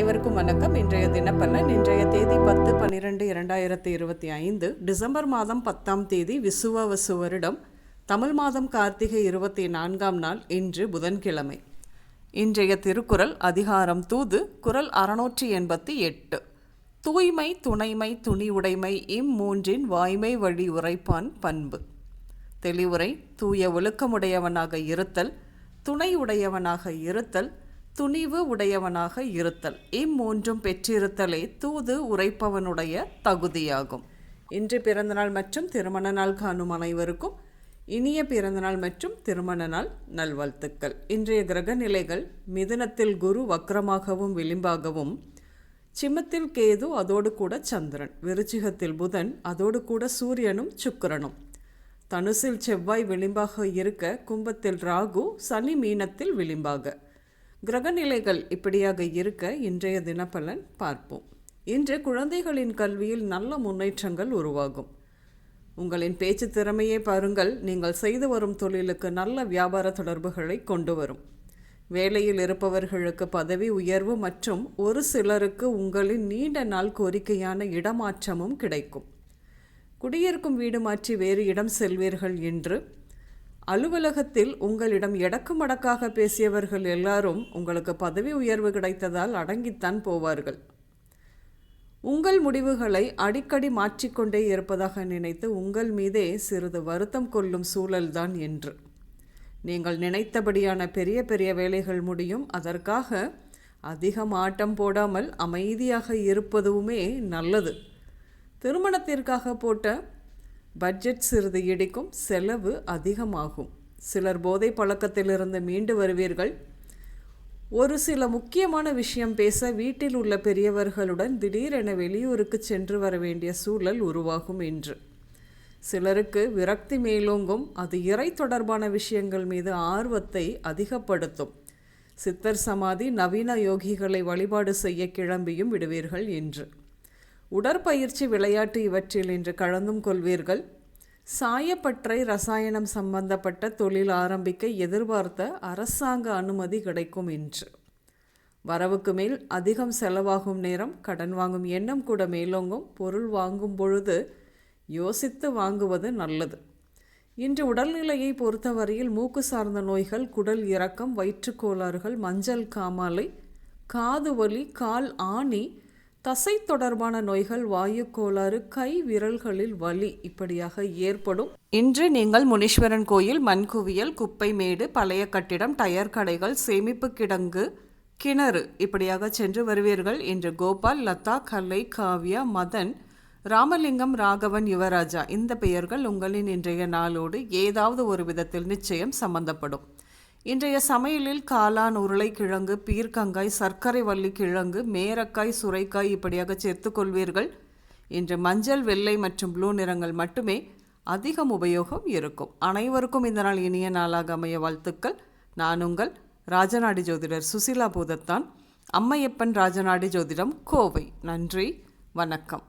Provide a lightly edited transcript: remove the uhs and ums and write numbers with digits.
அனைவருக்கும் வணக்கம். இன்றைய தினப்பலன். இன்றைய தேதி 10/12/2025 டிசம்பர் மாதம் 10ஆம் தேதி விசுவாவசு வருடம் தமிழ் மாதம் கார்த்திகை 24ஆம் நாள். இன்று புதன்கிழமை. இன்றைய திருக்குறள் அதிகாரம் தூது, குறள் 688. தூய்மை, துணைமை, துணிவுடைமை இம்மூன்றின் வாய்மை வழி உரைப்பான் பண்பு. தெளிவுரை: தூய ஒழுக்கமுடையவனாக இருத்தல், துணை உடையவனாக இருத்தல், துணிவு உடையவனாக இருத்தல், இம்மூன்றும் பெற்றிருத்தலே தூது உரைப்பவனுடைய தகுதியாகும். இன்று பிறந்தநாள் மற்றும் திருமண நாள் காணும் அனைவருக்கும் இனிய பிறந்தநாள் மற்றும் திருமண நாள் நல்வாழ்த்துக்கள். இன்றைய கிரக நிலைகள்: மிதுனத்தில் குரு வக்ரமாகவும் விளிம்பாகவும், சிம்மத்தில் கேது அதோடு கூட சந்திரன், விருச்சிகத்தில் புதன் அதோடு கூட சூரியனும் சுக்கிரனும், தனுசில் செவ்வாய் விளிம்பாக இருக்க, கும்பத்தில் ராகு, சனி மீனத்தில் விளிம்பாக. கிரகநிலைகள் இப்படியாக இருக்க இன்றைய தினப்பலன் பார்ப்போம். இன்று குழந்தைகளின் கல்வியில் நல்ல முன்னேற்றங்கள் உருவாகும். உங்களின் பேச்சு திறமையை பாருங்கள். நீங்கள் செய்து வரும் தொழிலுக்கு நல்ல வியாபார தொடர்புகளை கொண்டு வரும். வேலையில் இருப்பவர்களுக்கு பதவி உயர்வு மற்றும் ஒரு சிலருக்கு உங்களின் நீண்ட நாள் கோரிக்கையான இடமாற்றமும் கிடைக்கும். குடியிருக்கும் வீடு மாற்றி வேறு இடம் செல்வீர்கள் என்று. அலுவலகத்தில் உங்களிடம் எடக்குமடக்காக பேசியவர்கள் எல்லாரும் உங்களுக்கு பதவி உயர்வு கிடைத்ததால் அடங்கித்தான் போவார்கள். உங்கள் முடிவுகளை அடிக்கடி மாற்றிக்கொண்டே இருப்பதாக நினைத்து உங்கள் மீதே சிறிது வருத்தம் கொள்ளும் சூழல்தான் என்று. நீங்கள் நினைத்தபடியான பெரிய பெரிய வேலைகள் முடியும். அதற்காக அதிகம் ஆட்டம் போடாமல் அமைதியாக இருப்பதுமே நல்லது. திருமணத்திற்காக போட்ட பட்ஜெட் சிறிது இடிக்கும், செலவு அதிகமாகும். சிலர் போதை பழக்கத்திலிருந்து மீண்டு வருவீர்கள். ஒரு சில முக்கியமான விஷயம் பேச வீட்டில் உள்ள பெரியவர்களுடன் திடீரென வெளியூருக்கு சென்று வர வேண்டிய சூழல் உருவாகும் என்று. சிலருக்கு விரக்தி மேலோங்கும். அது இறை தொடர்பான விஷயங்கள் மீது ஆர்வத்தை அதிகப்படுத்தும். சித்தர் சமாதி, நவீன யோகிகளை வழிபாடு செய்ய கிளம்பியும் விடுவீர்கள் என்று. உடற்பயிற்சி, விளையாட்டு இவற்றில் இன்று கலந்தும் கொள்வீர்கள். சாயப்பட்டறை, ரசாயனம் சம்பந்தப்பட்ட தொழில் ஆரம்பிக்க எதிர்பார்த்த அரசாங்க அனுமதி கிடைக்கும் என்று. வரவுக்கு மேல் அதிகம் செலவாகும் நேரம். கடன் வாங்கும் எண்ணம் கூட மேலோங்கும். பொருள் வாங்கும் பொழுது யோசித்து வாங்குவது நல்லது. இன்று உடல்நிலையை பொறுத்தவரையில் மூக்கு சார்ந்த நோய்கள், குடல் இறக்கம், வயிற்றுக்கோளாறுகள், மஞ்சள் காமாலை, காது வலி, கால் ஆணி, தசை தொடர்பான நோய்கள், வாயு கோளாறு, கை விரல்களில் வலி இப்படியாக ஏற்படும். இன்று நீங்கள் முனீஸ்வரன் கோயில், மண்குவியல், குப்பை மேடு, பழைய கட்டிடம், டயர் கடைகள், சேமிப்பு கிடங்கு, கிணறு இப்படியாக சென்று வருவீர்கள். இன்று கோபால், லதா, கலை, காவ்யா, மதன், ராமலிங்கம், ராகவன், யுவராஜா இந்த பெயர்கள் உங்களின் இன்றைய நாளோடு ஏதாவது ஒரு விதத்தில் நிச்சயம் சம்பந்தப்படும். இன்றைய சமையலில் காளான், உருளைக்கிழங்கு, பீர்க்கங்காய், சர்க்கரை வள்ளி கிழங்கு, மேரக்காய், சுரைக்காய் இப்படியாக சேர்த்து கொள்வீர்கள். இன்று மஞ்சள், வெள்ளை மற்றும் ப்ளூ நிறங்கள் மட்டுமே அதிகம் உபயோகம் இருக்கும். அனைவருக்கும் இந்த நாள் இனிய நாளாக அமைய வாழ்த்துக்கள். நான் உங்கள் ராஜநாடி ஜோதிடர் சுசிலா பூதத்தான், அம்மையப்பன் ராஜநாடி ஜோதிடம், கோவை. நன்றி, வணக்கம்.